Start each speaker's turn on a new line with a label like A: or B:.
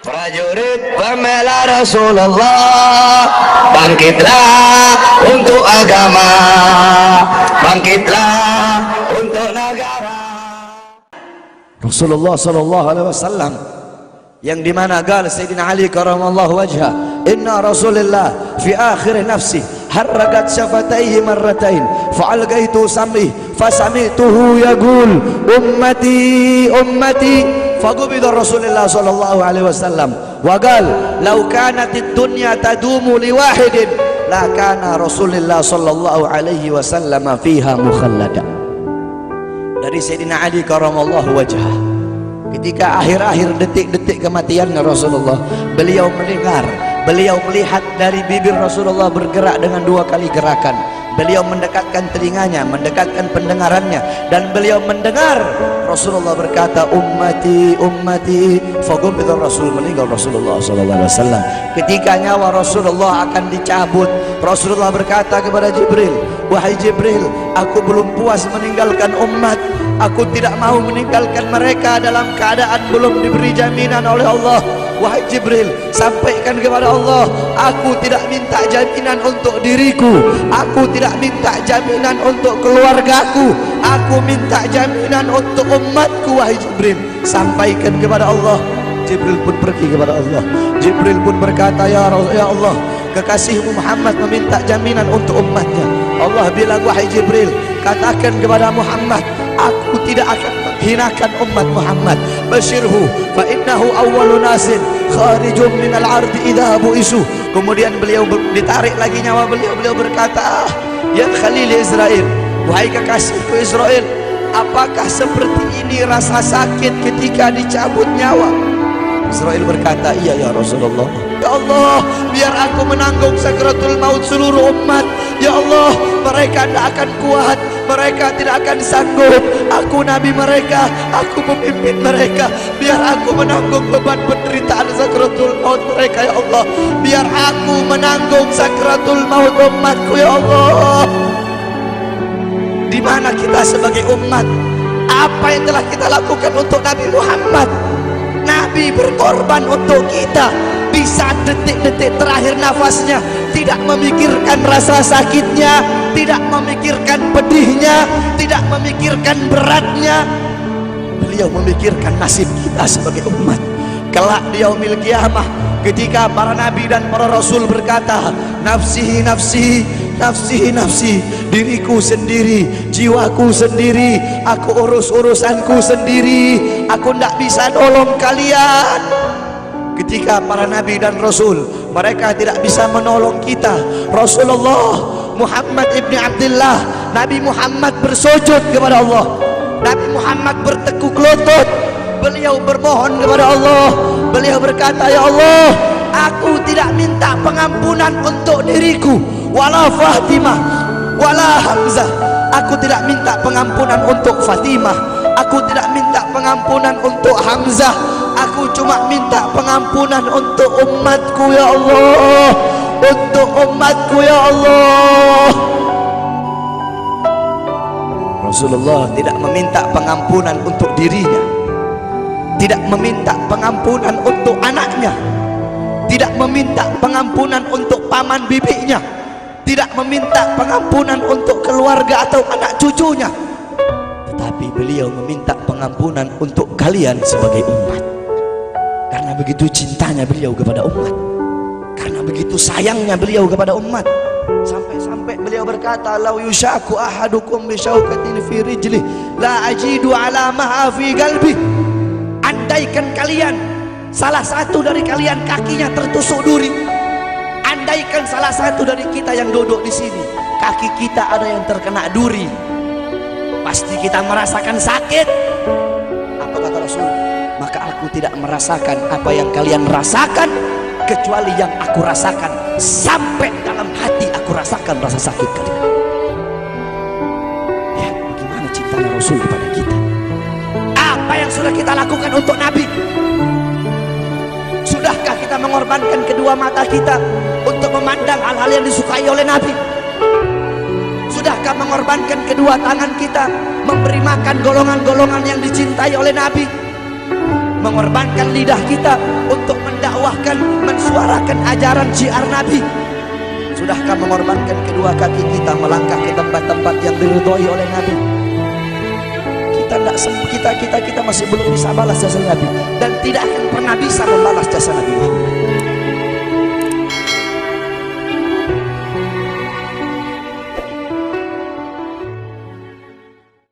A: Prajurit pembela Rasulullah, bangkitlah untuk agama, bangkitlah untuk negara.
B: Rasulullah sallallahu alaihi wasallam yang dimana gal Sayyidina Ali karamallahu wajhah, inna Rasulullah fi akhir nafsi harragat syafataihi marratain fa'algaitu sam'i fasami'tuhu yaqul ummati ummati faqubida Rasulullah sallallahu alaihi wasallam wa qal law kanatid dunya tadumu li wahidin la kana Rasulullah sallallahu alaihi wasallam fiha mukhallada. Dari Sayyidina Ali karamallahu wajhah, ketika akhir-akhir detik-detik kematiannya Rasulullah, beliau mendengar, beliau melihat dari bibir Rasulullah bergerak dengan dua kali gerakan. Beliau mendekatkan telinganya, mendekatkan pendengarannya, dan beliau mendengar Rasulullah berkata ummati ummati. Faqubida Rasul, meninggal Rasulullah sallallahu alaihi wasallam. Ketika nyawa Rasulullah akan dicabut, Rasulullah berkata kepada Jibril, wahai Jibril, aku belum puas meninggalkan umat, aku tidak mau meninggalkan mereka dalam keadaan belum diberi jaminan oleh Allah. Wahai Jibril, sampaikan kepada Allah, aku tidak minta jaminan untuk diriku, aku tidak minta jaminan untuk keluargaku, aku minta jaminan untuk umatku. Wahai Jibril, sampaikan kepada Allah. Jibril pun pergi kepada Allah. Jibril pun berkata, ya Allah, kekasihmu Muhammad meminta jaminan untuk umatnya. Allah bilang, wahai Jibril, katakan kepada Muhammad, aku tidak akan menghinakan umat Muhammad. Basyirhu fa innahu awwalu nasin kharijum minal ardi idza bu'isu. Kemudian beliau ditarik lagi nyawa beliau. Beliau berkata, ya Khalil Israel, wahai kekasihku Israel, apakah seperti ini rasa sakit ketika dicabut nyawa? Israel berkata, iya ya Rasulullah. Ya Allah, biar aku menanggung sakratul maut seluruh umat. Ya Allah, mereka tidak akan kuat, mereka tidak akan sanggup. Aku nabi mereka, aku pemimpin mereka. Biar aku menanggung beban penderitaan sakratul maut mereka. Ya Allah, biar aku menanggung sakratul maut umatku. Ya Allah, di mana kita sebagai umat? Apa yang telah kita lakukan untuk Nabi Muhammad? Nabi berkorban untuk kita, bisa detik-detik terakhir nafasnya tidak memikirkan rasa sakitnya, tidak memikirkan pedihnya, tidak memikirkan beratnya. Beliau memikirkan nasib kita sebagai umat. Kelak di yaumil qiyamah, ketika para nabi dan para rasul berkata, nafsi nafsi nafsi nafsi, diriku sendiri, jiwaku sendiri, aku urus urusanku sendiri, aku tidak bisa nolong kalian. Ketika para nabi dan rasul mereka tidak bisa menolong kita, Rasulullah Muhammad ibni Abdullah, Nabi Muhammad bersujud kepada Allah, Nabi Muhammad bertekuk lutut, beliau bermohon kepada Allah. Beliau berkata, ya Allah, aku tidak minta pengampunan untuk diriku, wala Fatimah wala Hamzah. Aku tidak minta pengampunan untuk Fatimah, aku tidak minta pengampunan untuk Hamzah, aku cuma minta pengampunan untuk umatku. Ya Allah, untuk umatku. Ya Allah. Rasulullah tidak meminta pengampunan untuk dirinya, tidak meminta pengampunan untuk anaknya, tidak meminta pengampunan untuk paman bibinya, tidak meminta pengampunan untuk keluarga atau anak cucunya, tetapi beliau meminta pengampunan untuk kalian sebagai umat. Karena begitu cintanya beliau kepada umat, karena begitu sayangnya beliau kepada umat, sampai-sampai beliau berkata, lau yushaku ahadukum bisyaukatin fi rijli la ajidu ala maha fi qalbi. Andaikan kalian, salah satu dari kalian kakinya tertusuk duri, andaikan salah satu dari kita yang duduk di sini kaki kita ada yang terkena duri, pasti kita merasakan sakit. Apa kata Rasul? Maka aku tidak merasakan apa yang kalian rasakan, kecuali yang aku rasakan sampai dalam hati aku rasakan rasa sakit kalian. Ya, bagaimana cintanya Rasul kepada kita? Apa yang sudah kita lakukan untuk Nabi? Sudahkah kita mengorbankan kedua mata kita untuk memandang hal-hal yang disukai oleh Nabi? Sudahkah mengorbankan kedua tangan kita memberi makan golongan-golongan yang dicintai oleh Nabi? Mengorbankan lidah kita untuk mendakwahkan, mensuarakan ajaran syiar Nabi? Sudahkah mengorbankan kedua kaki kita melangkah ke tempat-tempat yang diridhoi oleh Nabi? Kita masih belum bisa balas jasa Nabi dan tidak akan pernah bisa membalas jasa Nabi Muhammad.